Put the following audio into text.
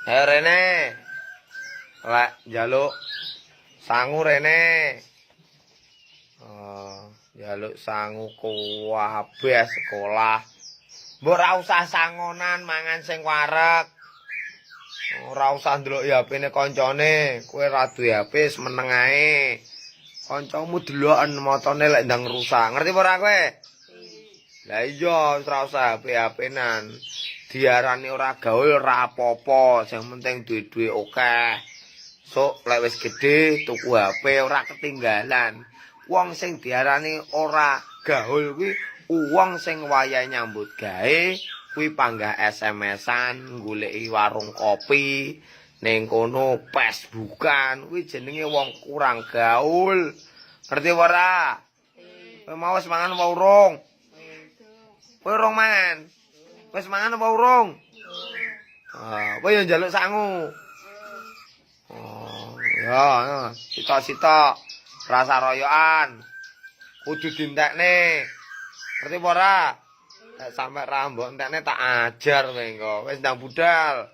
Rene. Lek njaluk sangu rene. Oh, njaluk sangu kabeh sekolah. Mbok ora usah sangonan mangan sing wareg. Ora usah ndelok HP-ne kancane, kowe ra duwe HP semeneng ae. Kancamu deloken motone lek ndang rusak. Ngerti apa ora kowe? Lah iya, ora usah HP-HP-nan. Diarani ora gaul ora apa-apa, sing penting duwe-duwe akeh. Sok lek wis gedhe tuku HP ora ketinggalan. Wong sing diarani ora gaul kuwi wong sing wayahe nyambut gawe kuwi panggah SMS-an, goleki warung kopi, ning kono Facebookan, kuwi jenenge wong kurang gaul. Ngerti ora? Kowe mau wis mangan apa urung? Kowe urung mangan. Wis mangan apa urung? Kowe yo njaluk sangu. Ya, sitok-sitok. Rasa royokan. Kudu dientekne. Ngerti apa ora? Nek sampe ra mbok entekne tak ajar kowe engko. Wis ndang budal.